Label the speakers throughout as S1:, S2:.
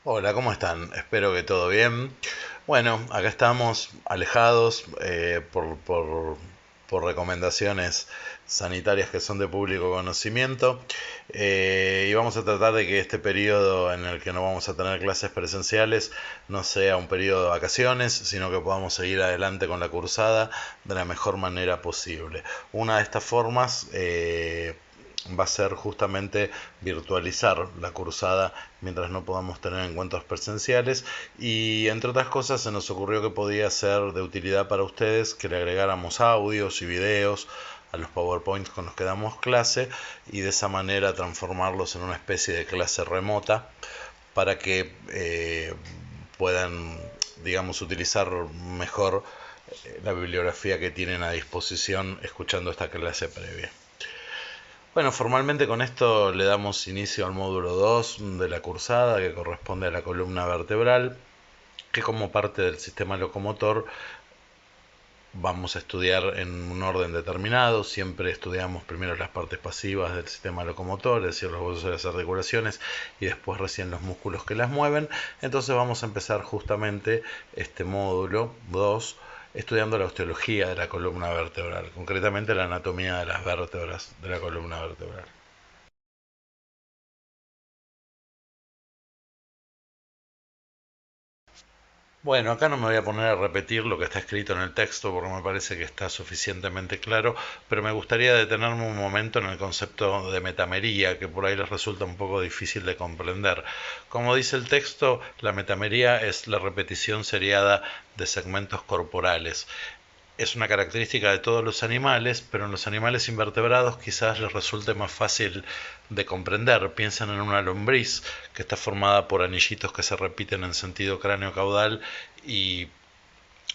S1: Hola, ¿cómo están? Espero que todo bien. Bueno, acá estamos alejados por recomendaciones sanitarias que son de público conocimiento, y vamos a tratar de que este periodo en el que no vamos a tener clases presenciales no sea un periodo de vacaciones, sino que podamos seguir adelante con la cursada de la mejor manera posible. Una de estas formas va a ser justamente virtualizar la cursada mientras no podamos tener encuentros presenciales, y entre otras cosas se nos ocurrió que podía ser de utilidad para ustedes que le agregáramos audios y videos a los PowerPoints con los que damos clase, y de esa manera transformarlos en una especie de clase remota para que puedan, digamos, utilizar mejor la bibliografía que tienen a disposición escuchando esta clase previa. Bueno, formalmente con esto le damos inicio al módulo 2 de la cursada, que corresponde a la columna vertebral, que como parte del sistema locomotor vamos a estudiar en un orden determinado. Siempre estudiamos primero las partes pasivas del sistema locomotor, es decir, los huesos de las articulaciones, y después recién los músculos que las mueven. Entonces vamos a empezar justamente este módulo 2 estudiando la osteología de la columna vertebral, concretamente la anatomía de las vértebras de la columna vertebral. Bueno, acá no me voy a poner a repetir lo que está escrito en el texto porque me parece que está suficientemente claro, pero me gustaría detenerme un momento en el concepto de metamería, que por ahí les resulta un poco difícil de comprender. Como dice el texto, la metamería es la repetición seriada de segmentos corporales. Es una característica de todos los animales, pero en los animales invertebrados quizás les resulte más fácil de comprender. Piensen en una lombriz que está formada por anillitos que se repiten en sentido cráneo-caudal, y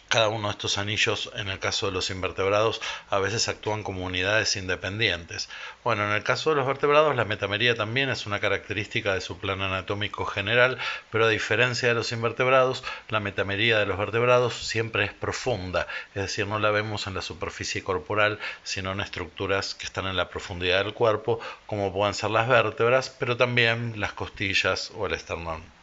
S1: cada uno de estos anillos, en el caso de los invertebrados, a veces actúan como unidades independientes. Bueno, en el caso de los vertebrados, la metamería también es una característica de su plan anatómico general, pero a diferencia de los invertebrados, la metamería de los vertebrados siempre es profunda, es decir, no la vemos en la superficie corporal, sino en estructuras que están en la profundidad del cuerpo, como pueden ser las vértebras, pero también las costillas o el esternón.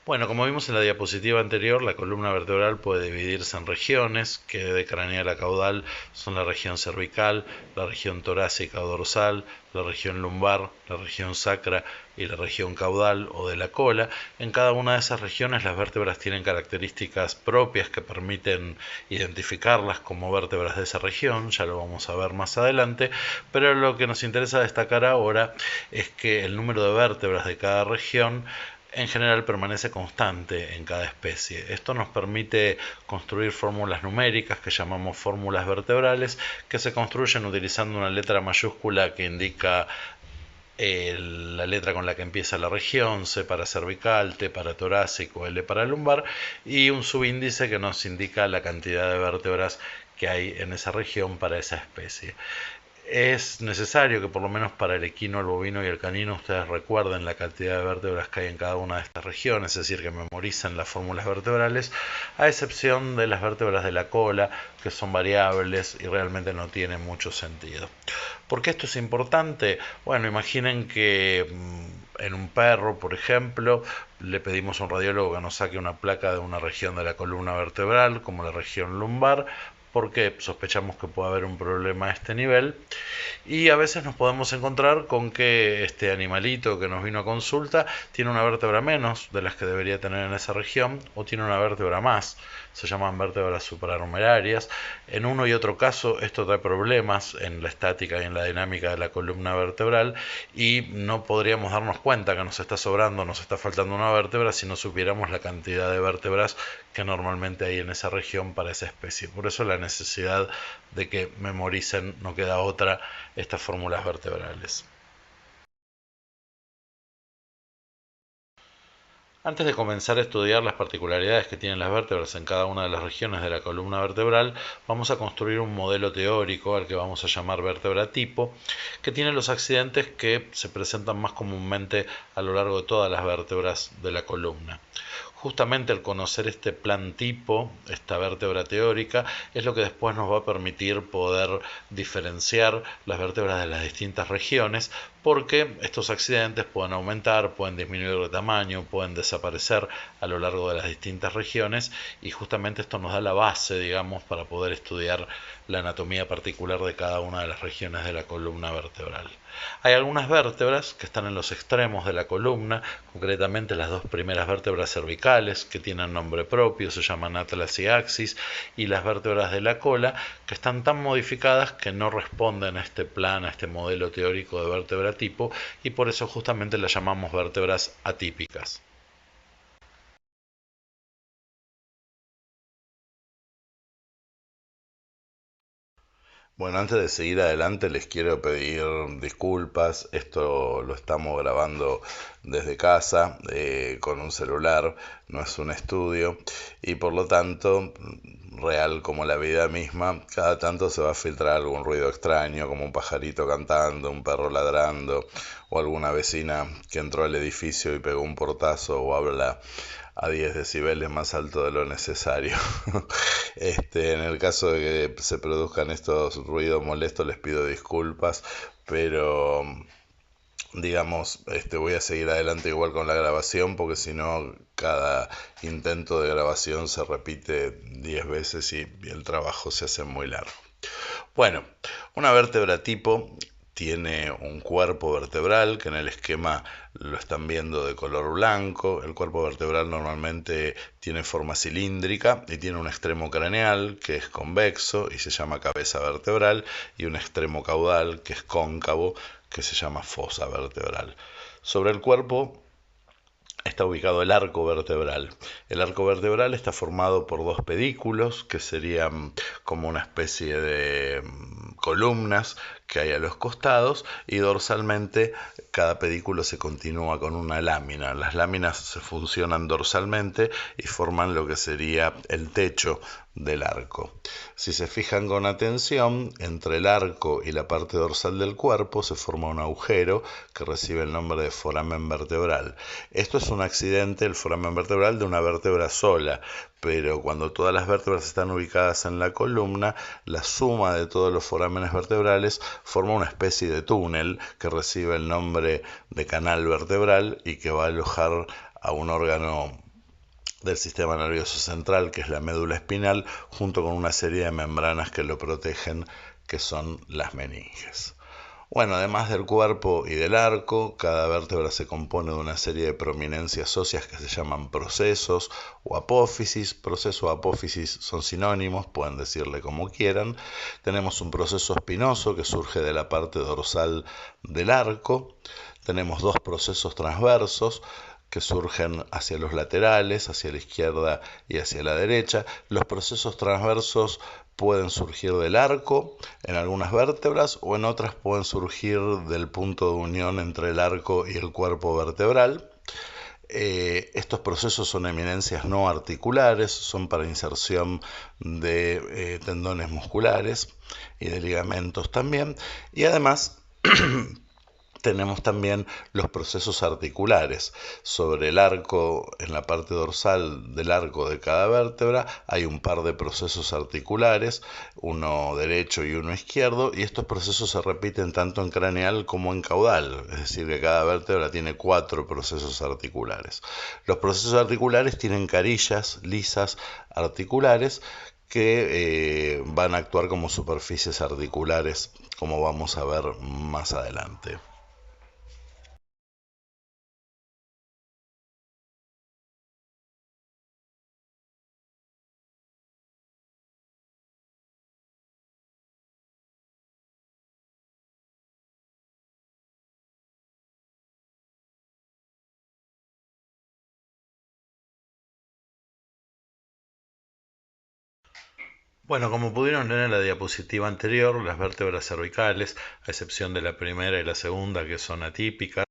S1: Bueno, como vimos en la diapositiva anterior, la columna vertebral puede dividirse en regiones, que de craneal a caudal son la región cervical, la región torácica o dorsal, la región lumbar, la región sacra y la región caudal o de la cola. En cada una de esas regiones las vértebras tienen características propias que permiten identificarlas como vértebras de esa región, ya lo vamos a ver más adelante, pero lo que nos interesa destacar ahora es que el número de vértebras de cada región en general permanece constante en cada especie. Esto nos permite construir fórmulas numéricas que llamamos fórmulas vertebrales, que se construyen utilizando una letra mayúscula que indica la letra con la que empieza la región, C para cervical, T para torácico, L para lumbar, y un subíndice que nos indica la cantidad de vértebras que hay en esa región para esa especie. Es necesario que por lo menos para el equino, el bovino y el canino ustedes recuerden la cantidad de vértebras que hay en cada una de estas regiones, es decir, que memoricen las fórmulas vertebrales, a excepción de las vértebras de la cola, que son variables y realmente no tienen mucho sentido. ¿Por qué esto es importante? Bueno, imaginen que en un perro, por ejemplo, le pedimos a un radiólogo que nos saque una placa de una región de la columna vertebral, como la región lumbar, porque sospechamos que puede haber un problema a este nivel, y a veces nos podemos encontrar con que este animalito que nos vino a consulta tiene una vértebra menos de las que debería tener en esa región, o tiene una vértebra más. Se llaman vértebras supranumerarias. En uno y otro caso esto trae problemas en la estática y en la dinámica de la columna vertebral, y no podríamos darnos cuenta que nos está sobrando, nos está faltando una vértebra si no supiéramos la cantidad de vértebras que normalmente hay en esa región para esa especie. Por eso la necesidad de que memoricen, no queda otra, estas fórmulas vertebrales. Antes de comenzar a estudiar las particularidades que tienen las vértebras en cada una de las regiones de la columna vertebral, vamos a construir un modelo teórico al que vamos a llamar vértebra tipo, que tiene los accidentes que se presentan más comúnmente a lo largo de todas las vértebras de la columna. Justamente el conocer este plan tipo, esta vértebra teórica, es lo que después nos va a permitir poder diferenciar las vértebras de las distintas regiones, porque estos accidentes pueden aumentar, pueden disminuir de tamaño, pueden desaparecer a lo largo de las distintas regiones, y justamente esto nos da la base, digamos, para poder estudiar la anatomía particular de cada una de las regiones de la columna vertebral. Hay algunas vértebras que están en los extremos de la columna, concretamente las dos primeras vértebras cervicales, que tienen nombre propio, se llaman atlas y axis, y las vértebras de la cola, que están tan modificadas que no responden a este plan, a este modelo teórico de vértebra tipo, y por eso justamente las llamamos vértebras atípicas. Bueno, antes de seguir adelante les quiero pedir disculpas. Esto lo estamos grabando desde casa con un celular, no es un estudio y por lo tanto, real como la vida misma, cada tanto se va a filtrar algún ruido extraño, como un pajarito cantando, un perro ladrando o alguna vecina que entró al edificio y pegó un portazo o habla a 10 decibeles más alto de lo necesario. En el caso de que se produzcan estos ruidos molestos, les pido disculpas, pero digamos, voy a seguir adelante igual con la grabación, porque si no, cada intento de grabación se repite 10 veces y el trabajo se hace muy largo. Bueno, una vértebra tipo tiene un cuerpo vertebral que en el esquema lo están viendo de color blanco. El cuerpo vertebral normalmente tiene forma cilíndrica y tiene un extremo craneal que es convexo y se llama cabeza vertebral, y un extremo caudal que es cóncavo, que se llama fosa vertebral. Sobre el cuerpo está ubicado el arco vertebral. El arco vertebral está formado por dos pedículos, que serían como una especie de columnas que hay a los costados, y dorsalmente cada pedículo se continúa con una lámina. Las láminas se funcionan dorsalmente y forman lo que sería el techo del arco. Si se fijan con atención, entre el arco y la parte dorsal del cuerpo se forma un agujero que recibe el nombre de foramen vertebral. Esto es un accidente, el foramen vertebral, de una vértebra sola, pero cuando todas las vértebras están ubicadas en la columna, la suma de todos los forámenes vertebrales forma una especie de túnel que recibe el nombre de canal vertebral y que va a alojar a un órgano del sistema nervioso central, que es la médula espinal, junto con una serie de membranas que lo protegen, que son las meninges. Bueno, además del cuerpo y del arco, cada vértebra se compone de una serie de prominencias óseas que se llaman procesos o apófisis. Proceso o apófisis son sinónimos, pueden decirle como quieran. Tenemos un proceso espinoso que surge de la parte dorsal del arco. Tenemos dos procesos transversos que surgen hacia los laterales, hacia la izquierda y hacia la derecha. Los procesos transversos pueden surgir del arco en algunas vértebras, o en otras pueden surgir del punto de unión entre el arco y el cuerpo vertebral. Estos procesos son eminencias no articulares, son para inserción de tendones musculares y de ligamentos también, y además tenemos también los procesos articulares. Sobre el arco, en la parte dorsal del arco de cada vértebra, hay un par de procesos articulares, uno derecho y uno izquierdo, y estos procesos se repiten tanto en craneal como en caudal, es decir, que cada vértebra tiene 4 procesos articulares. Los procesos articulares tienen carillas lisas articulares que van a actuar como superficies articulares, como vamos a ver más adelante. Bueno, como pudieron leer en la diapositiva anterior, las vértebras cervicales, a excepción de la primera y la segunda, que son atípicas,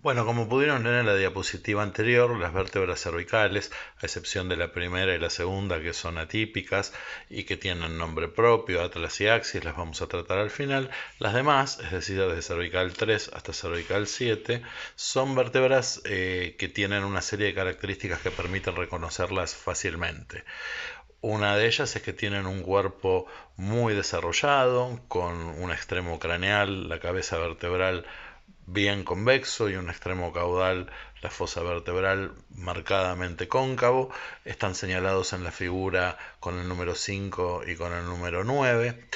S1: Bueno, como pudieron ver en la diapositiva anterior, las vértebras cervicales, a excepción de la primera y la segunda, que son atípicas y que tienen nombre propio, atlas y axis, las vamos a tratar al final. Las demás, es decir, desde cervical 3 hasta cervical 7, son vértebras que tienen una serie de características que permiten reconocerlas fácilmente. Una de ellas es que tienen un cuerpo muy desarrollado, con un extremo craneal, la cabeza vertebral bien convexo y un extremo caudal, la fosa vertebral, marcadamente cóncavo. Están señalados en la figura con el número 5 y con el número 9.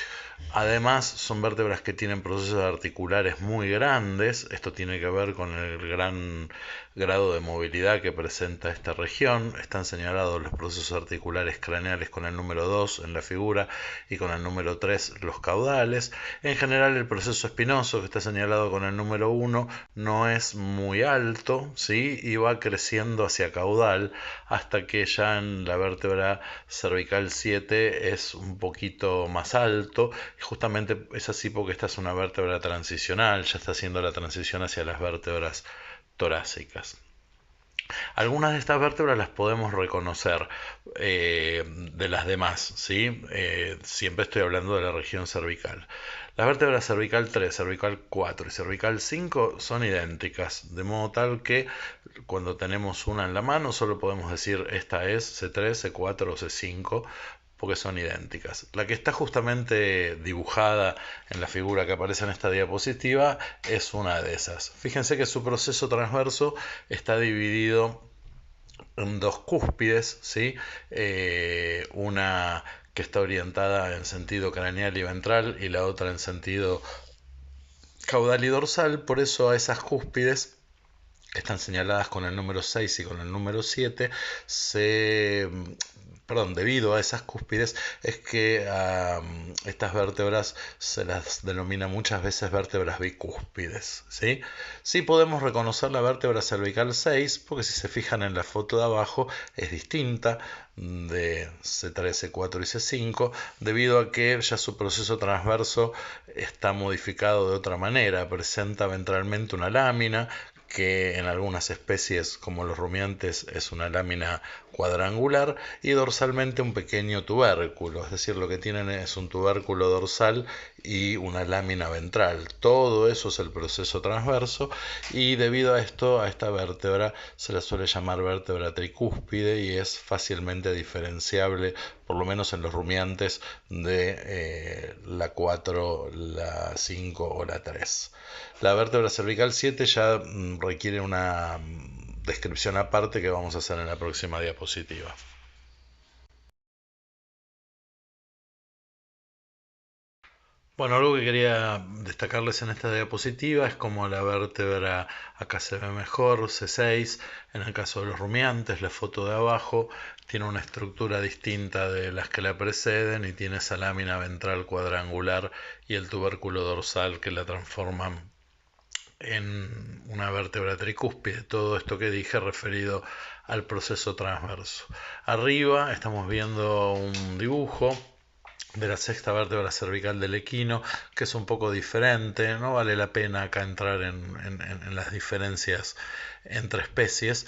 S1: Además, son vértebras que tienen procesos articulares muy grandes. Esto tiene que ver con el gran grado de movilidad que presenta esta región. Están señalados los procesos articulares craneales con el número 2 en la figura y con el número 3 los caudales. En general, el proceso espinoso, que está señalado con el número 1, no es muy alto, ¿sí? Y va creciendo hacia caudal hasta que ya en la vértebra cervical 7 es un poquito más alto. Justamente es así porque esta es una vértebra transicional, ya está haciendo la transición hacia las vértebras torácicas. Algunas de estas vértebras las podemos reconocer de las demás, ¿sí? Siempre estoy hablando de la región cervical. Las vértebras cervical 3, cervical 4 y cervical 5 son idénticas, de modo tal que cuando tenemos una en la mano solo podemos decir esta es C3, C4 o C5, porque son idénticas. La que está justamente dibujada en la figura que aparece en esta diapositiva es una de esas. Fíjense que su proceso transverso está dividido en dos cúspides, ¿sí? Una que está orientada en sentido craneal y ventral y la otra en sentido caudal y dorsal. Por eso a esas cúspides, que están señaladas con el número 6 y con el número 7, debido a esas cúspides es que a estas vértebras se las denomina muchas veces vértebras bicúspides, ¿sí? Sí podemos reconocer la vértebra cervical 6 porque si se fijan en la foto de abajo es distinta de C3, C4 y C5 debido a que ya su proceso transverso está modificado de otra manera, presenta ventralmente una lámina que en algunas especies como los rumiantes es una lámina cuadrangular y dorsalmente un pequeño tubérculo, es decir, lo que tienen es un tubérculo dorsal y una lámina ventral. Todo eso es el proceso transverso y debido a esto, a esta vértebra se la suele llamar vértebra tricúspide y es fácilmente diferenciable, por lo menos en los rumiantes, de la 4, la 5 o la 3. La vértebra cervical 7 ya requiere una descripción aparte que vamos a hacer en la próxima diapositiva. Bueno, algo que quería destacarles en esta diapositiva es como la vértebra, acá se ve mejor, C6, en el caso de los rumiantes, la foto de abajo tiene una estructura distinta de las que la preceden y tiene esa lámina ventral cuadrangular y el tubérculo dorsal que la transforman en una vértebra tricúspide. Todo esto que dije referido al proceso transverso. Arriba estamos viendo un dibujo de la sexta vértebra cervical del equino, que es un poco diferente. No vale la pena acá entrar en las diferencias entre especies,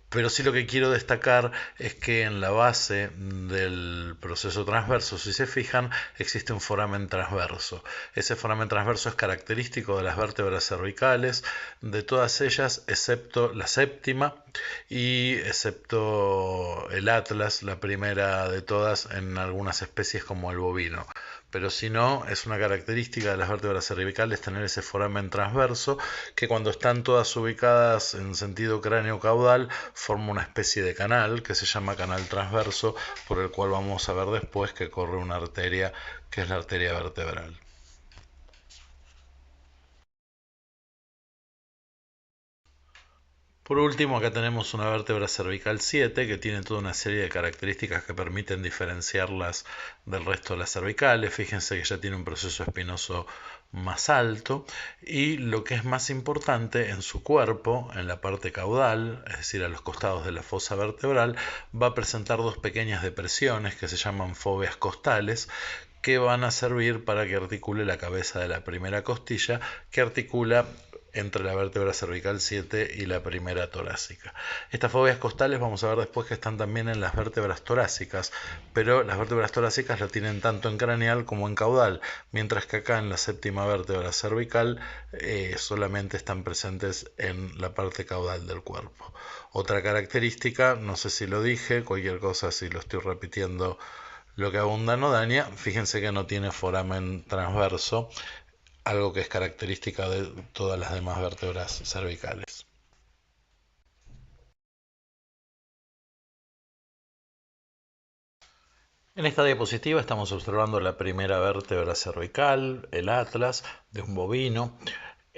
S1: pero sí lo que quiero destacar es que en la base del proceso transverso, si se fijan, existe un foramen transverso. Ese foramen transverso es característico de las vértebras cervicales, de todas ellas, excepto la séptima y excepto el atlas, la primera de todas en algunas especies como el bovino. Pero si no, es una característica de las vértebras cervicales tener ese foramen transverso que cuando están todas ubicadas en sentido cráneo-caudal forma una especie de canal que se llama canal transverso, por el cual vamos a ver después que corre una arteria que es la arteria vertebral. Por último, acá tenemos una vértebra cervical 7 que tiene toda una serie de características que permiten diferenciarlas del resto de las cervicales. Fíjense que ya tiene un proceso espinoso más alto y lo que es más importante en su cuerpo, en la parte caudal, es decir, a los costados de la fosa vertebral, va a presentar dos pequeñas depresiones que se llaman foveas costales, que van a servir para que articule la cabeza de la primera costilla, que articula entre la vértebra cervical 7 y la primera torácica. Estas fobias costales vamos a ver después que están también en las vértebras torácicas, pero las vértebras torácicas lo tienen tanto en craneal como en caudal, mientras que acá en la séptima vértebra cervical solamente están presentes en la parte caudal del cuerpo. Otra característica, no sé si lo dije, cualquier cosa si lo estoy repitiendo lo que abunda no daña, fíjense que no tiene foramen transverso, algo que es característica de todas las demás vértebras cervicales. En esta diapositiva estamos observando la primera vértebra cervical, el atlas de un bovino.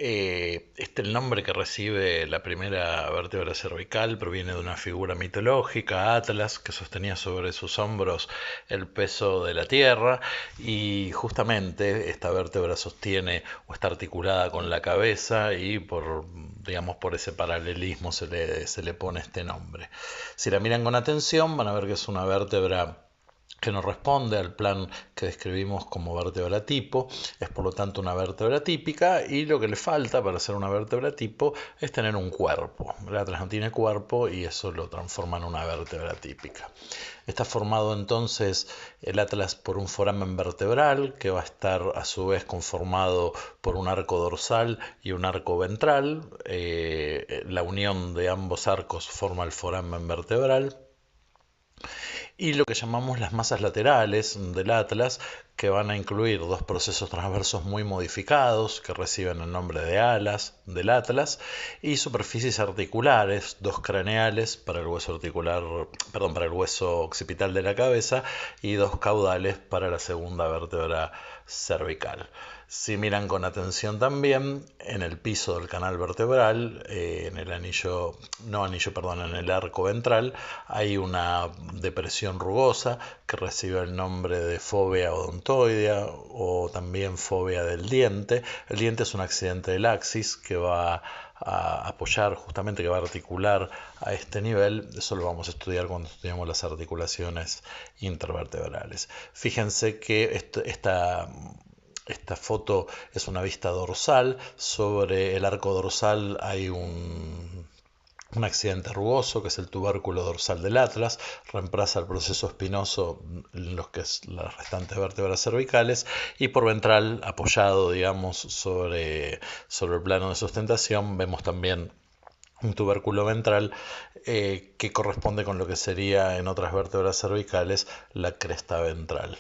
S1: El nombre que recibe la primera vértebra cervical proviene de una figura mitológica, Atlas, que sostenía sobre sus hombros el peso de la tierra, y justamente esta vértebra sostiene o está articulada con la cabeza, y por ese paralelismo se le pone este nombre. Si la miran con atención van a ver que es una vértebra que no responde al plan que describimos como vértebra tipo, es por lo tanto una vértebra típica, y lo que le falta para ser una vértebra tipo es tener un cuerpo. El atlas no tiene cuerpo y eso lo transforma en una vértebra típica. Está formado entonces el atlas por un foramen vertebral que va a estar a su vez conformado por un arco dorsal y un arco ventral. La unión de ambos arcos forma el foramen vertebral. Y lo que llamamos las masas laterales del atlas, que van a incluir dos procesos transversos muy modificados que reciben el nombre de alas del atlas, y superficies articulares, dos craneales para el hueso articular, perdón, para el hueso occipital de la cabeza, y dos caudales para la segunda vértebra cervical. Si miran con atención también, en el piso del canal vertebral, en el en el arco ventral, hay una depresión rugosa que recibe el nombre de fóvea odontoidea o también fóvea del diente. El diente es un accidente del axis que va a apoyar, justamente que va a articular a este nivel. Eso lo vamos a estudiar cuando estudiamos las articulaciones intervertebrales. Fíjense que esta foto es una vista dorsal. Sobre el arco dorsal hay un accidente rugoso, que es el tubérculo dorsal del atlas, reemplaza el proceso espinoso en los que es las restantes vértebras cervicales, y por ventral, apoyado, digamos, sobre el plano de sustentación, vemos también un tubérculo ventral que corresponde con lo que sería en otras vértebras cervicales la cresta ventral.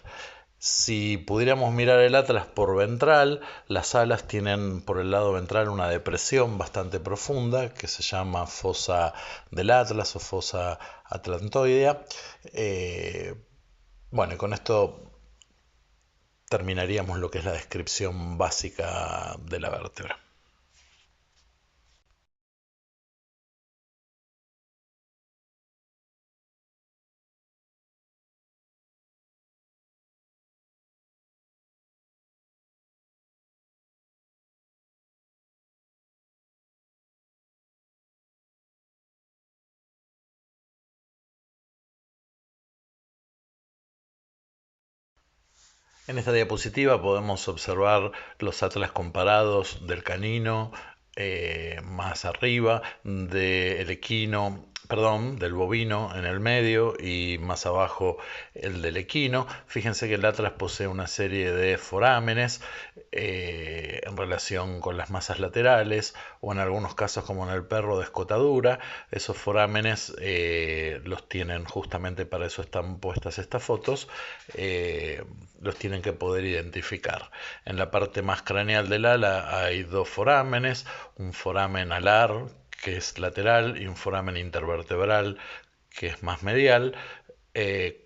S1: Si pudiéramos mirar el atlas por ventral, las alas tienen por el lado ventral una depresión bastante profunda que se llama fosa del atlas o fosa atlantoidea. Bueno, y con esto terminaríamos lo que es la descripción básica de la vértebra. En esta diapositiva podemos observar los atlas comparados del canino más arriba, del equino, perdón, del bovino en el medio y más abajo el del equino. Fíjense que el atlas posee una serie de forámenes en relación con las masas laterales, o en algunos casos como en el perro de escotadura. Esos forámenes los tienen, justamente para eso están puestas estas fotos, los tienen que poder identificar. En la parte más craneal del ala hay dos forámenes, un foramen alar que es lateral y un foramen intervertebral que es más medial.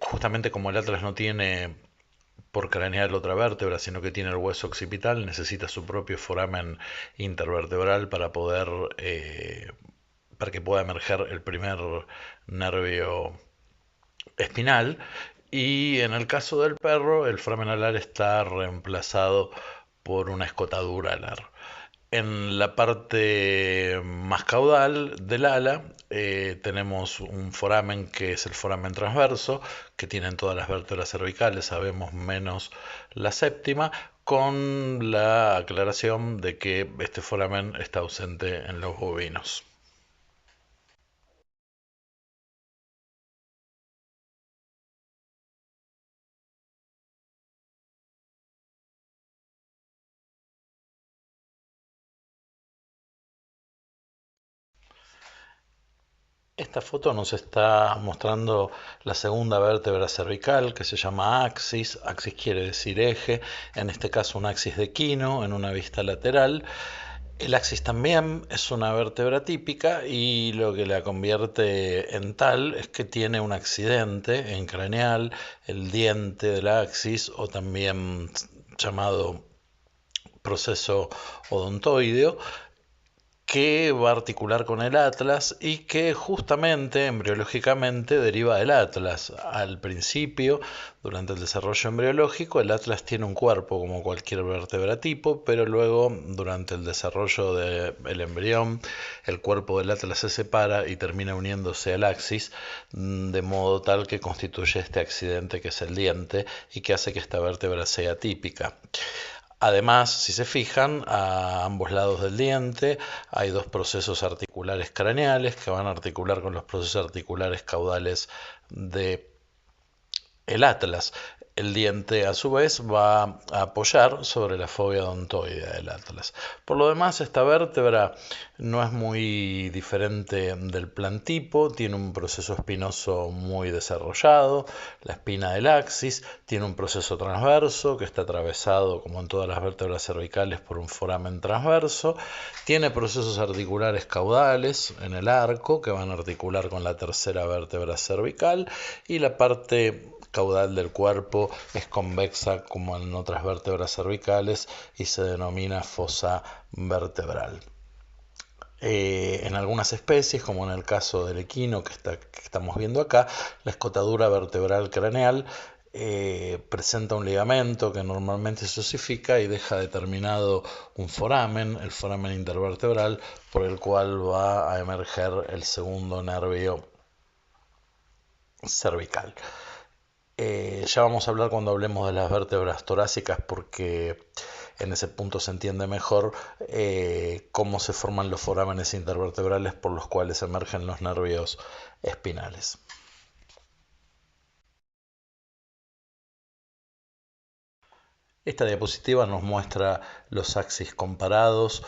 S1: Justamente como el atlas no tiene por craneal otra vértebra, sino que tiene el hueso occipital, necesita su propio foramen intervertebral para que pueda emerger el primer nervio espinal. Y en el caso del perro, el foramen alar está reemplazado por una escotadura alar. En la parte más caudal del ala tenemos un foramen que es el foramen transverso, que tienen todas las vértebras cervicales, sabemos menos la séptima, con la aclaración de que este foramen está ausente en los bovinos. Esta foto nos está mostrando la segunda vértebra cervical que se llama axis. Axis quiere decir eje, en este caso un axis de equino en una vista lateral. El axis también es una vértebra típica y lo que la convierte en tal es que tiene un accidente en craneal, el diente del axis o también llamado proceso odontoideo, que va a articular con el atlas y que justamente embriológicamente deriva del atlas. Al principio, durante el desarrollo embriológico, el atlas tiene un cuerpo como cualquier vértebra tipo, pero luego, durante el desarrollo del embrión, el cuerpo del atlas se separa y termina uniéndose al axis, de modo tal que constituye este accidente que es el diente y que hace que esta vértebra sea típica. Además, si se fijan, a ambos lados del diente hay dos procesos articulares craneales que van a articular con los procesos articulares caudales de el atlas. El diente, a su vez, va a apoyar sobre la fobia odontoidea del atlas. Por lo demás, esta vértebra no es muy diferente del plantipo, tiene un proceso espinoso muy desarrollado, la espina del axis, tiene un proceso transverso que está atravesado, como en todas las vértebras cervicales, por un foramen transverso, tiene procesos articulares caudales en el arco que van a articular con la tercera vértebra cervical y la parte caudal del cuerpo es convexa como en otras vértebras cervicales y se denomina fosa vertebral. En algunas especies, como en el caso del equino que estamos viendo acá, la escotadura vertebral craneal presenta un ligamento que normalmente se osifica y deja determinado un foramen, el foramen intervertebral, por el cual va a emerger el segundo nervio cervical. Ya vamos a hablar cuando hablemos de las vértebras torácicas porque en ese punto se entiende mejor cómo se forman los forámenes intervertebrales por los cuales emergen los nervios espinales. Esta diapositiva nos muestra los axis comparados.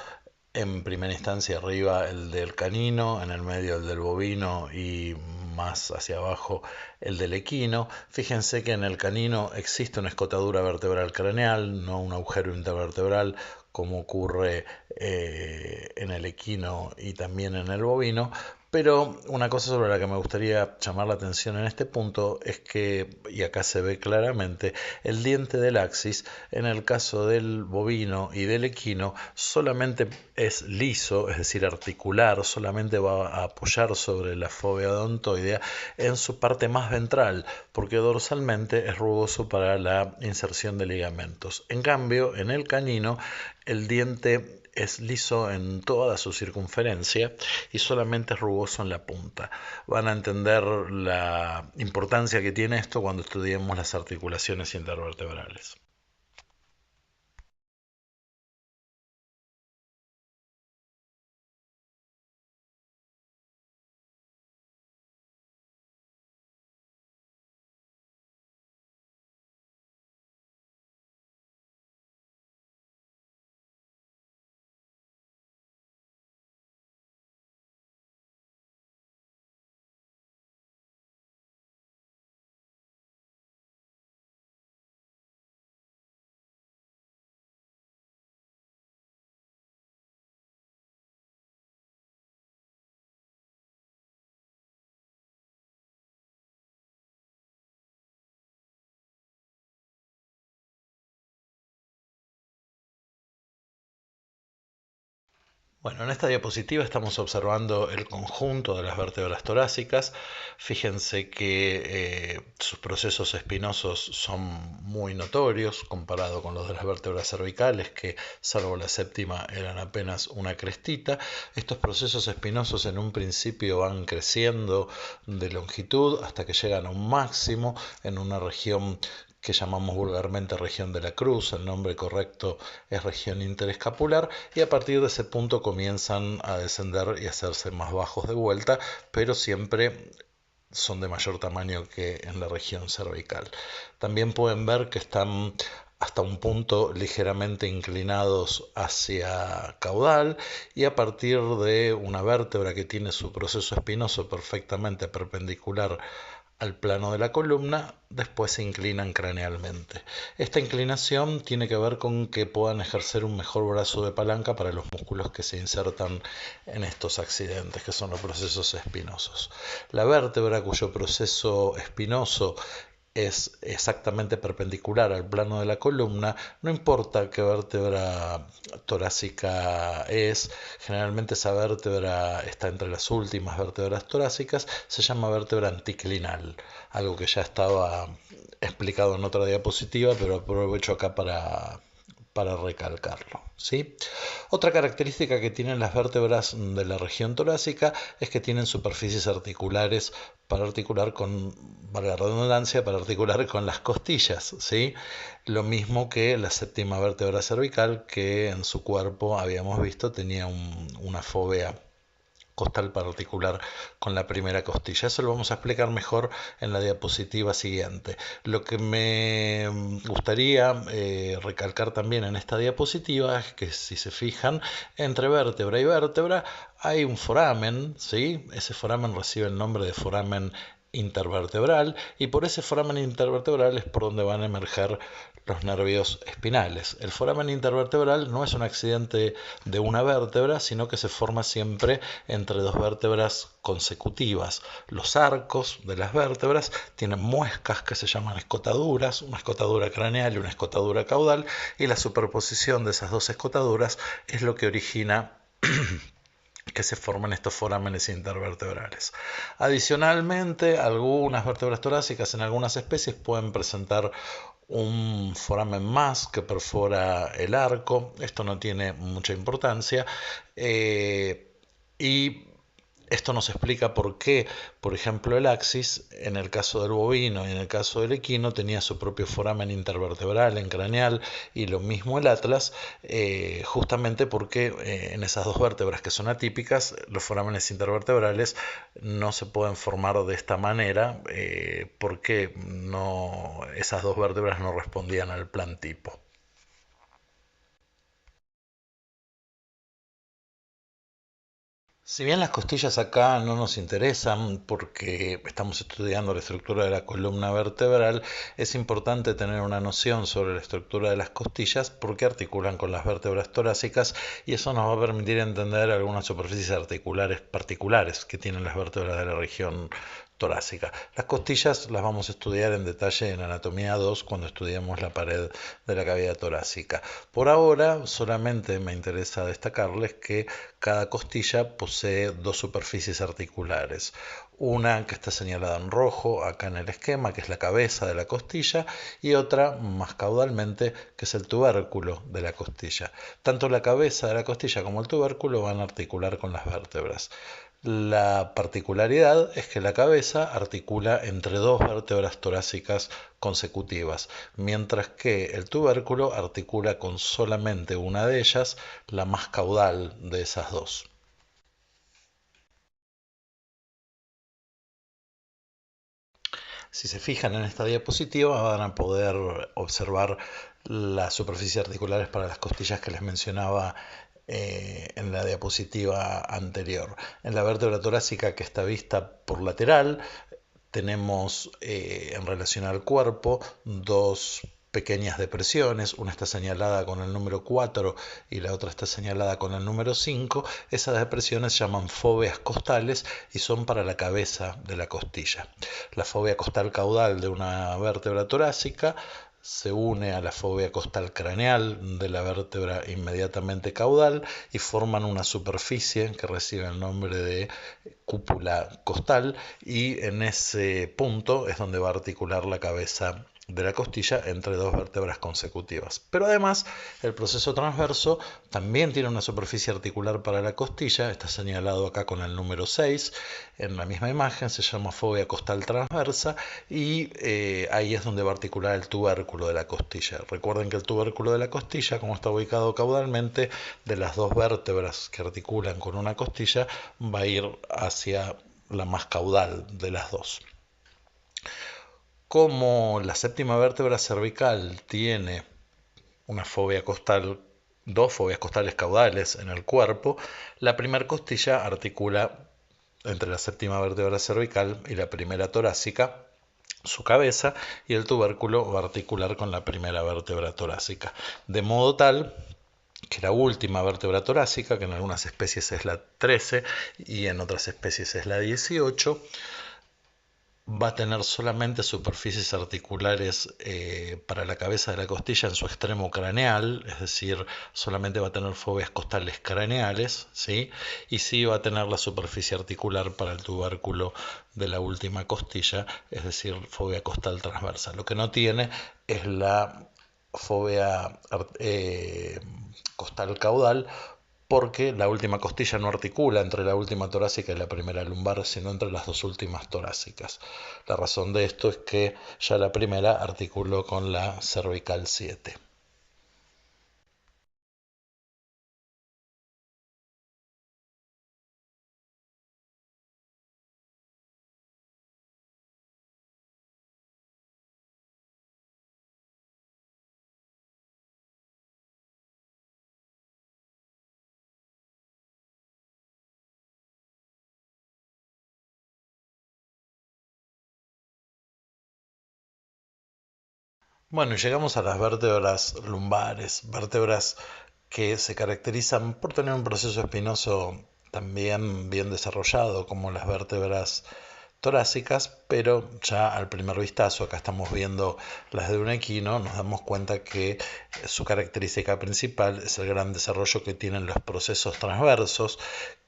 S1: En primera instancia arriba el del canino, en el medio el del bovino y más hacia abajo el del equino. Fíjense que en el canino existe una escotadura vertebral craneal, no un agujero intervertebral como ocurre en el equino y también en el bovino. Pero una cosa sobre la que me gustaría llamar la atención en este punto es que, y acá se ve claramente, el diente del axis, en el caso del bovino y del equino, solamente es liso, es decir, articular, solamente va a apoyar sobre la fobia odontoidea en su parte más ventral, porque dorsalmente es rugoso para la inserción de ligamentos. En cambio, en el canino, el diente es liso en toda su circunferencia y solamente es rugoso en la punta. Van a entender la importancia que tiene esto cuando estudiemos las articulaciones intervertebrales. Bueno, en esta diapositiva estamos observando el conjunto de las vértebras torácicas. Fíjense que sus procesos espinosos son muy notorios comparado con los de las vértebras cervicales, que salvo la séptima eran apenas una crestita. Estos procesos espinosos en un principio van creciendo de longitud hasta que llegan a un máximo en una región que llamamos vulgarmente región de la cruz. El nombre correcto es región interescapular, y a partir de ese punto comienzan a descender y a hacerse más bajos de vuelta, pero siempre son de mayor tamaño que en la región cervical. También pueden ver que están hasta un punto ligeramente inclinados hacia caudal, y a partir de una vértebra que tiene su proceso espinoso perfectamente perpendicular al plano de la columna, después se inclinan cranealmente. Esta inclinación tiene que ver con que puedan ejercer un mejor brazo de palanca para los músculos que se insertan en estos accidentes, que son los procesos espinosos. La vértebra cuyo proceso espinoso es exactamente perpendicular al plano de la columna, no importa qué vértebra torácica es, generalmente esa vértebra está entre las últimas vértebras torácicas, se llama vértebra anticlinal, algo que ya estaba explicado en otra diapositiva, pero aprovecho acá para recalcarlo, ¿sí? Otra característica que tienen las vértebras de la región torácica es que tienen superficies articulares para articular con, valga la redundancia, para articular con las costillas, ¿sí? Lo mismo que la séptima vértebra cervical, que en su cuerpo habíamos visto tenía una fóvea costal para articular con la primera costilla. Eso lo vamos a explicar mejor en la diapositiva siguiente. Lo que me gustaría recalcar también en esta diapositiva es que, si se fijan, entre vértebra y vértebra hay un foramen, ¿sí? Ese foramen recibe el nombre de foramen intervertebral, y por ese foramen intervertebral es por donde van a emerger los nervios espinales. El foramen intervertebral no es un accidente de una vértebra, sino que se forma siempre entre dos vértebras consecutivas. Los arcos de las vértebras tienen muescas que se llaman escotaduras, una escotadura craneal y una escotadura caudal, y la superposición de esas dos escotaduras es lo que origina que se forman estos forámenes intervertebrales. Adicionalmente, algunas vértebras torácicas en algunas especies pueden presentar un foramen más que perfora el arco. Esto no tiene mucha importancia, y esto nos explica por qué, por ejemplo, el axis, en el caso del bovino y en el caso del equino, tenía su propio foramen intervertebral en craneal, y lo mismo el atlas, justamente porque en esas dos vértebras que son atípicas, los forámenes intervertebrales no se pueden formar de esta manera, porque esas dos vértebras no respondían al plan tipo. Si bien las costillas acá no nos interesan porque estamos estudiando la estructura de la columna vertebral, es importante tener una noción sobre la estructura de las costillas porque articulan con las vértebras torácicas, y eso nos va a permitir entender algunas superficies articulares particulares que tienen las vértebras de la región torácica. Las costillas las vamos a estudiar en detalle en anatomía 2 cuando estudiemos la pared de la cavidad torácica. Por ahora solamente me interesa destacarles que cada costilla posee dos superficies articulares. Una que está señalada en rojo acá en el esquema, que es la cabeza de la costilla, y otra más caudalmente, que es el tubérculo de la costilla. Tanto la cabeza de la costilla como el tubérculo van a articular con las vértebras. La particularidad es que la cabeza articula entre dos vértebras torácicas consecutivas, mientras que el tubérculo articula con solamente una de ellas, la más caudal de esas dos. Si se fijan en esta diapositiva, van a poder observar las superficies articulares para las costillas que les mencionaba en la diapositiva anterior. En la vértebra torácica, que está vista por lateral, tenemos en relación al cuerpo dos pequeñas depresiones, una está señalada con el número 4 y la otra está señalada con el número 5. Esas depresiones se llaman fóveas costales y son para la cabeza de la costilla. La fóvea costal caudal de una vértebra torácica se une a la fóvea costal craneal de la vértebra inmediatamente caudal y forman una superficie que recibe el nombre de cúpula costal, y en ese punto es donde va a articular la cabeza de la costilla entre dos vértebras consecutivas. Pero además el proceso transverso también tiene una superficie articular para la costilla, está señalado acá con el número 6 en la misma imagen, se llama fóvea costal transversa, y ahí es donde va a articular el tubérculo de la costilla. Recuerden que el tubérculo de la costilla, como está ubicado caudalmente, de las dos vértebras que articulan con una costilla, va a ir hacia la más caudal de las dos. Como la séptima vértebra cervical tiene una fóvea costal, dos fovias costales caudales en el cuerpo, la primera costilla articula entre la séptima vértebra cervical y la primera torácica su cabeza, y el tubérculo va a articular con la primera vértebra torácica, de modo tal que la última vértebra torácica, que en algunas especies es la 13 y en otras especies es la 18, va a tener solamente superficies articulares para la cabeza de la costilla en su extremo craneal, es decir, solamente va a tener foveas costales craneales, ¿sí? Y sí va a tener la superficie articular para el tubérculo de la última costilla, es decir, fovea costal transversa. Lo que no tiene es la fovea costal caudal, porque la última costilla no articula entre la última torácica y la primera lumbar, sino entre las dos últimas torácicas. La razón de esto es que ya la primera articuló con la cervical 7. Bueno, y llegamos a las vértebras lumbares, vértebras que se caracterizan por tener un proceso espinoso también bien desarrollado, como las vértebras torácicas, pero ya al primer vistazo, acá estamos viendo las de un equino, nos damos cuenta que su característica principal es el gran desarrollo que tienen los procesos transversos,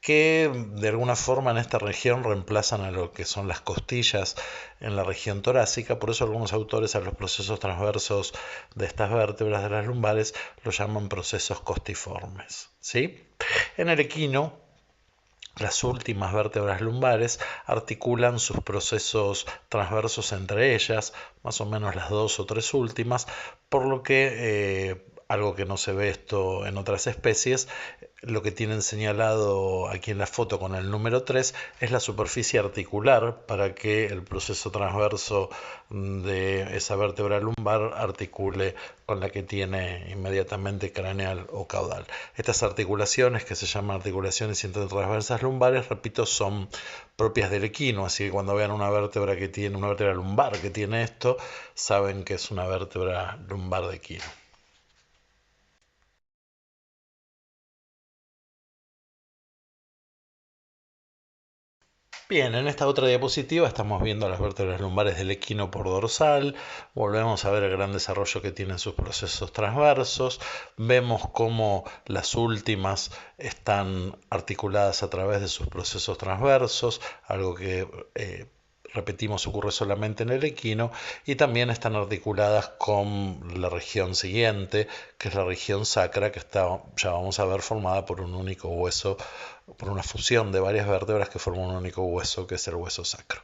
S1: que de alguna forma en esta región reemplazan a lo que son las costillas en la región torácica. Por eso algunos autores a los procesos transversos de estas vértebras de las lumbares los llaman procesos costiformes, ¿sí? En el equino, las últimas vértebras lumbares articulan sus procesos transversos entre ellas, más o menos las dos o tres últimas, por lo que algo que no se ve esto en otras especies, lo que tienen señalado aquí en la foto con el número 3 es la superficie articular para que el proceso transverso de esa vértebra lumbar articule con la que tiene inmediatamente craneal o caudal. Estas articulaciones, que se llaman articulaciones intertransversas lumbares, repito, son propias del equino, así que cuando vean una vértebra que tiene una vértebra lumbar que tiene esto, saben que es una vértebra lumbar de equino. Bien, en esta otra diapositiva estamos viendo las vértebras lumbares del equino por dorsal, volvemos a ver el gran desarrollo que tienen sus procesos transversos, vemos cómo las últimas están articuladas a través de sus procesos transversos, algo que repetimos ocurre solamente en el equino, y también están articuladas con la región siguiente, que es la región sacra, que está, ya vamos a ver, formada por un único hueso, por una fusión de varias vértebras que forman un único hueso, que es el hueso sacro.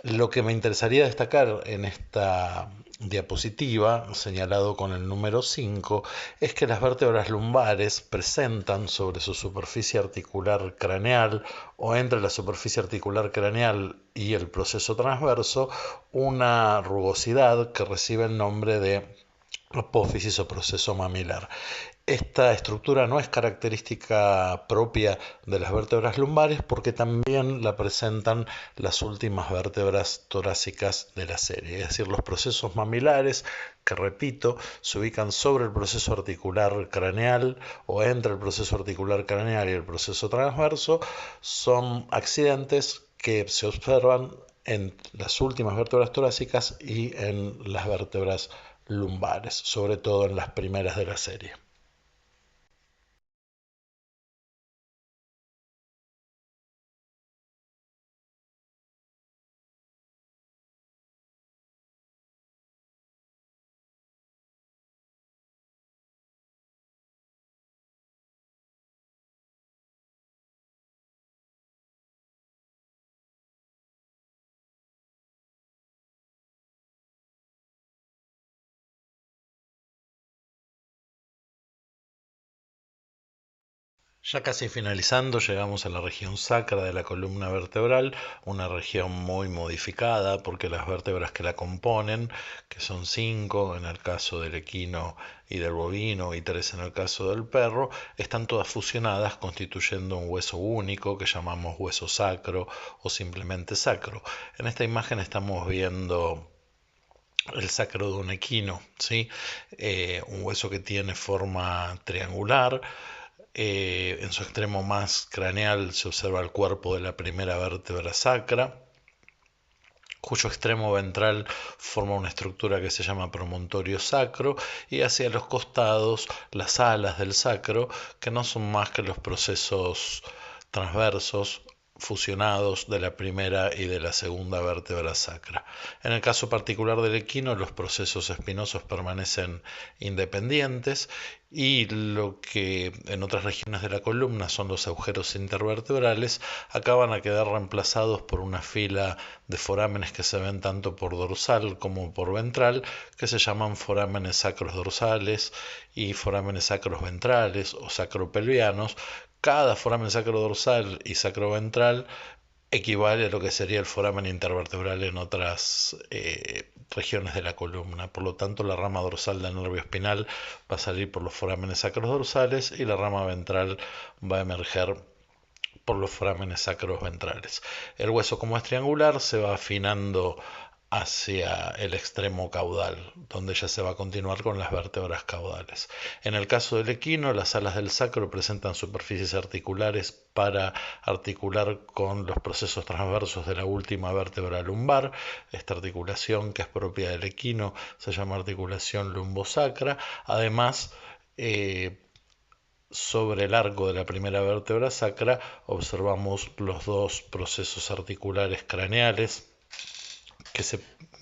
S1: Lo que me interesaría destacar en esta diapositiva, señalado con el número 5, es que las vértebras lumbares presentan sobre su superficie articular craneal o entre la superficie articular craneal y el proceso transverso una rugosidad que recibe el nombre de apófisis o proceso mamilar. Esta estructura no es característica propia de las vértebras lumbares porque también la presentan las últimas vértebras torácicas de la serie, es decir, los procesos mamilares, que repito, se ubican sobre el proceso articular craneal o entre el proceso articular craneal y el proceso transverso, son accidentes que se observan en las últimas vértebras torácicas y en las vértebras lumbares, sobre todo en las primeras de la serie. Ya casi finalizando, llegamos a la región sacra de la columna vertebral, una región muy modificada porque las vértebras que la componen, que son 5 en el caso del equino y del bovino y 3 en el caso del perro, están todas fusionadas constituyendo un hueso único que llamamos hueso sacro o simplemente sacro. En esta imagen estamos viendo el sacro de un equino, ¿sí? Un hueso que tiene forma triangular. En su extremo más craneal se observa el cuerpo de la primera vértebra sacra, cuyo extremo ventral forma una estructura que se llama promontorio sacro, y hacia los costados las alas del sacro, que no son más que los procesos transversos fusionados de la primera y de la segunda vértebra sacra. En el caso particular del equino, los procesos espinosos permanecen independientes y lo que en otras regiones de la columna son los agujeros intervertebrales acaban a quedar reemplazados por una fila de forámenes que se ven tanto por dorsal como por ventral, que se llaman forámenes sacros dorsales y forámenes sacros ventrales o sacropelvianos. Cada foramen sacrodorsal y sacroventral equivale a lo que sería el foramen intervertebral en otras regiones de la columna. Por lo tanto, la rama dorsal del nervio espinal va a salir por los forámenes sacros dorsales y la rama ventral va a emerger por los forámenes sacros ventrales. El hueso, como es triangular, se va afinando hacia el extremo caudal, donde ya se va a continuar con las vértebras caudales. En el caso del equino, las alas del sacro presentan superficies articulares para articular con los procesos transversos de la última vértebra lumbar. Esta articulación, que es propia del equino, se llama articulación lumbosacra. Además, sobre el arco de la primera vértebra sacra observamos los dos procesos articulares craneales que se,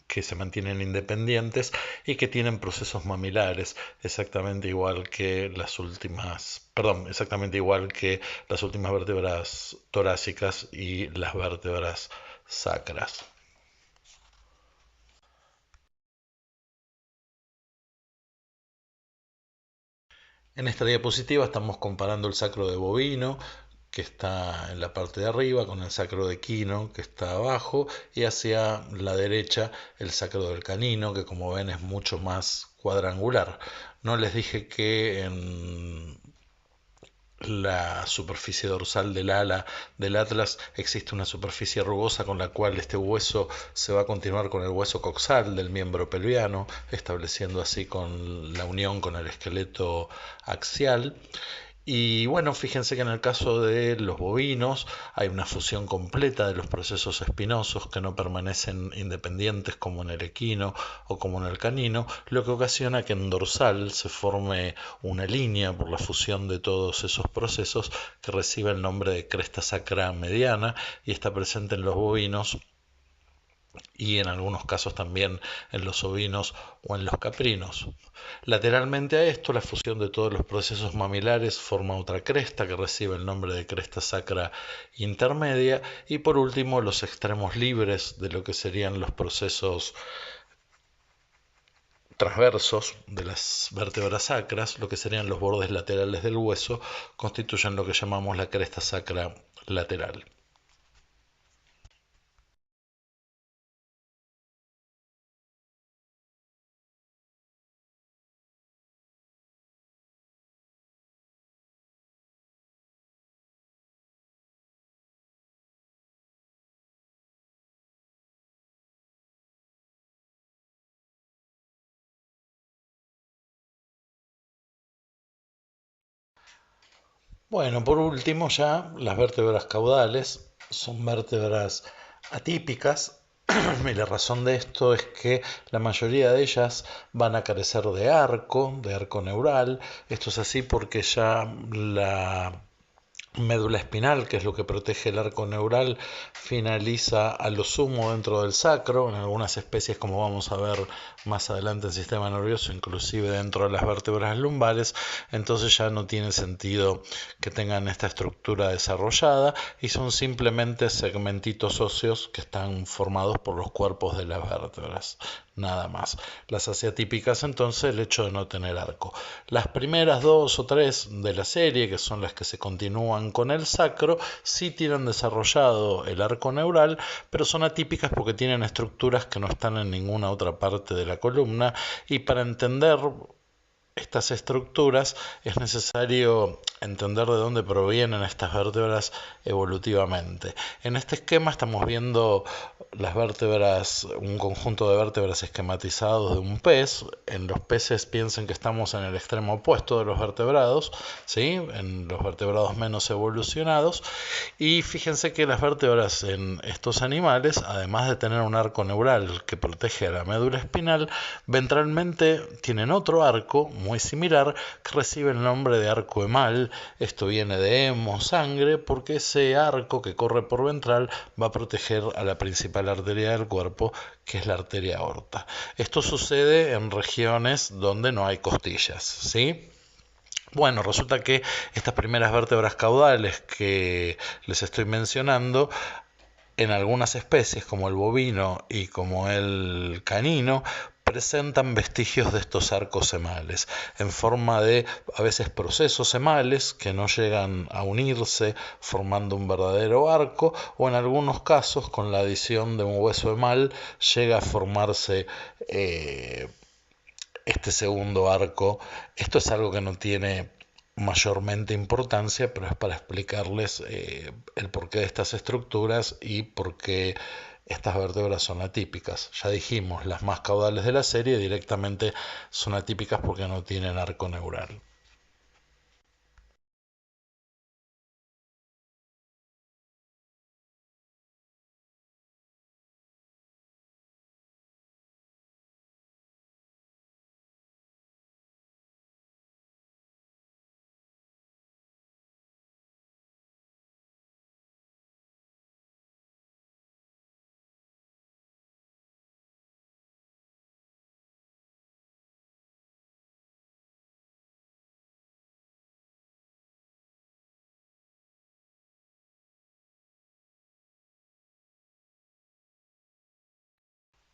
S1: que se mantienen independientes y que tienen procesos mamilares exactamente igual que exactamente igual que las últimas vértebras torácicas y las vértebras sacras. En esta diapositiva estamos comparando el sacro de bovino, que está en la parte de arriba, con el sacro de equino, que está abajo, y hacia la derecha el sacro del canino, que como ven es mucho más cuadrangular. No les dije que en la superficie dorsal del ala del atlas existe una superficie rugosa con la cual este hueso se va a continuar con el hueso coxal del miembro pelviano, estableciendo así con la unión con el esqueleto axial. Y bueno, fíjense que en el caso de los bovinos hay una fusión completa de los procesos espinosos que no permanecen independientes como en el equino o como en el canino, lo que ocasiona que en dorsal se forme una línea por la fusión de todos esos procesos que recibe el nombre de cresta sacra mediana y está presente en los bovinos y en algunos casos también en los ovinos o en los caprinos. Lateralmente a esto, la fusión de todos los procesos mamilares forma otra cresta que recibe el nombre de cresta sacra intermedia, y por último los extremos libres de lo que serían los procesos transversos de las vértebras sacras, lo que serían los bordes laterales del hueso, constituyen lo que llamamos la cresta sacra lateral. Bueno, por último ya las vértebras caudales son vértebras atípicas Y la razón de esto es que la mayoría de ellas van a carecer de arco neural. Esto es así porque ya la médula espinal, que es lo que protege el arco neural, finaliza a lo sumo dentro del sacro, en algunas especies, como vamos a ver más adelante en sistema nervioso, inclusive dentro de las vértebras lumbares. Entonces ya no tiene sentido que tengan esta estructura desarrollada y son simplemente segmentitos óseos que están formados por los cuerpos de las vértebras, nada más. Las hace atípicas entonces el hecho de no tener arco. Las primeras dos o tres de la serie, que son las que se continúan con el sacro, sí tienen desarrollado el arco neural, pero son atípicas porque tienen estructuras que no están en ninguna otra parte de la columna, y para entender estas estructuras es necesario entender de dónde provienen estas vértebras evolutivamente. En este esquema estamos viendo las vértebras, un conjunto de vértebras esquematizados de un pez. En los peces piensen que estamos en el extremo opuesto de los vertebrados, ¿sí? En los vertebrados menos evolucionados. Y fíjense que las vértebras en estos animales, además de tener un arco neural que protege a la médula espinal, ventralmente tienen otro arco muy similar que recibe el nombre de arco emal. Esto viene de hemo, sangre, porque ese arco que corre por ventral va a proteger a la principal arteria del cuerpo, que es la arteria aorta. Esto sucede en regiones donde no hay costillas, ¿sí? Bueno, resulta que estas primeras vértebras caudales que les estoy mencionando, en algunas especies como el bovino y como el canino, presentan vestigios de estos arcos emales en forma de a veces procesos emales que no llegan a unirse formando un verdadero arco, o en algunos casos con la adición de un hueso emal llega a formarse este segundo arco. Esto es algo que no tiene mayormente importancia, pero es para explicarles el porqué de estas estructuras y por qué estas vértebras son atípicas. Ya dijimos, las más caudales de la serie directamente son atípicas porque no tienen arco neural.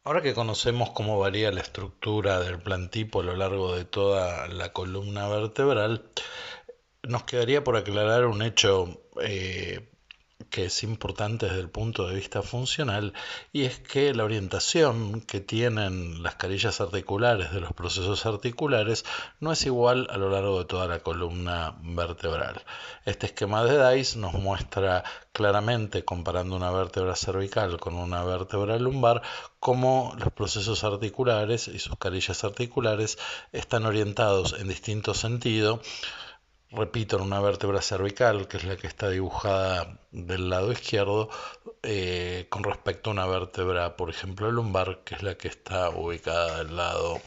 S1: Ahora que conocemos cómo varía la estructura del plantipo a lo largo de toda la columna vertebral, nos quedaría por aclarar un hecho que es importante desde el punto de vista funcional, y es que la orientación que tienen las carillas articulares de los procesos articulares no es igual a lo largo de toda la columna vertebral. Este esquema de Dice nos muestra claramente, comparando una vértebra cervical con una vértebra lumbar, cómo los procesos articulares y sus carillas articulares están orientados en distinto sentido. Repito, en una vértebra cervical, que es la que está dibujada del lado izquierdo, con respecto a una vértebra, por ejemplo, lumbar, que es la que está ubicada del lado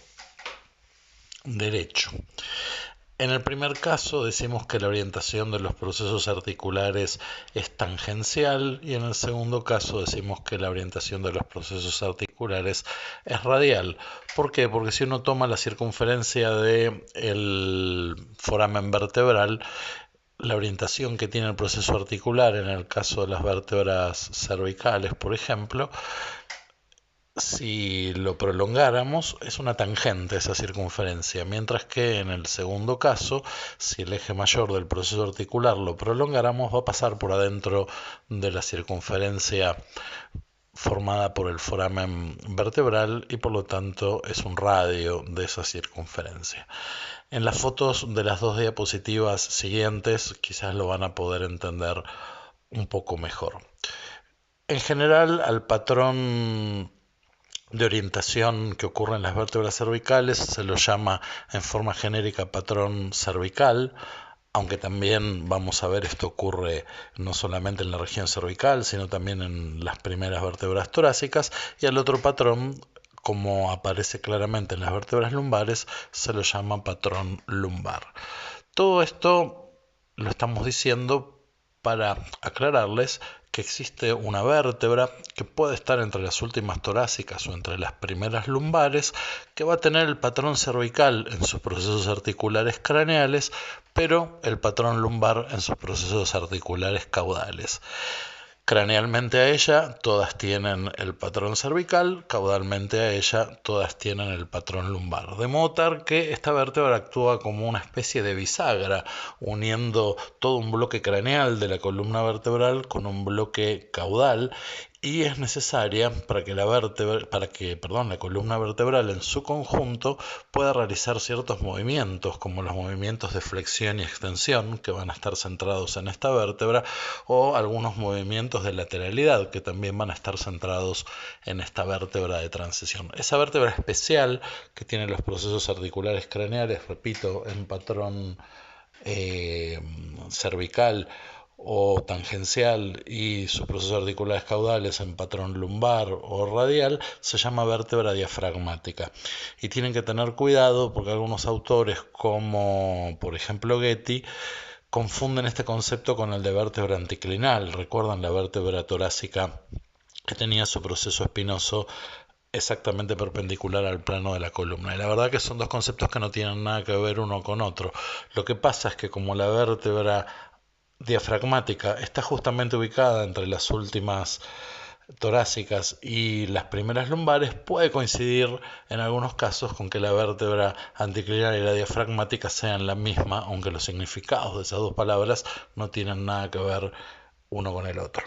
S1: derecho. En el primer caso decimos que la orientación de los procesos articulares es tangencial, y en el segundo caso decimos que la orientación de los procesos articulares es radial. ¿Por qué? Porque si uno toma la circunferencia del foramen vertebral, la orientación que tiene el proceso articular en el caso de las vértebras cervicales, por ejemplo, si lo prolongáramos, es una tangente esa circunferencia, mientras que en el segundo caso, si el eje mayor del proceso articular lo prolongáramos, va a pasar por adentro de la circunferencia formada por el foramen vertebral, y por lo tanto es un radio de esa circunferencia. En las fotos de las dos diapositivas siguientes quizás lo van a poder entender un poco mejor. En general, al patrón de orientación que ocurre en las vértebras cervicales se lo llama en forma genérica patrón cervical. aunque también vamos a ver esto ocurre no solamente en la región cervical, sino también en las primeras vértebras torácicas, y al otro patrón, como aparece claramente en las vértebras lumbares, se lo llama patrón lumbar. Todo esto lo estamos diciendo para aclararles que existe una vértebra que puede estar entre las últimas torácicas o entre las primeras lumbares, que va a tener el patrón cervical en sus procesos articulares craneales, pero el patrón lumbar en sus procesos articulares caudales. Cranealmente a ella todas tienen el patrón cervical, caudalmente a ella todas tienen el patrón lumbar. De modo tal que esta vértebra actúa como una especie de bisagra, uniendo todo un bloque craneal de la columna vertebral con un bloque caudal, y es necesaria para que la columna vertebral en su conjunto pueda realizar ciertos movimientos, como los movimientos de flexión y extensión, que van a estar centrados en esta vértebra, o algunos movimientos de lateralidad, que también van a estar centrados en esta vértebra de transición. Esa vértebra especial que tiene los procesos articulares craneales, repito, en patrón cervical o tangencial, y sus procesos articulares caudales en patrón lumbar o radial, se llama vértebra diafragmática. Y tienen que tener cuidado porque algunos autores, como por ejemplo Getty, confunden este concepto con el de vértebra anticlinal. ¿Recuerdan la vértebra torácica que tenía su proceso espinoso exactamente perpendicular al plano de la columna? Y la verdad que son dos conceptos que no tienen nada que ver uno con otro. Lo que pasa es que como la vértebra diafragmática está justamente ubicada entre las últimas torácicas y las primeras lumbares, puede coincidir en algunos casos con que la vértebra anticlinal y la diafragmática sean la misma, aunque los significados de esas dos palabras no tienen nada que ver uno con el otro.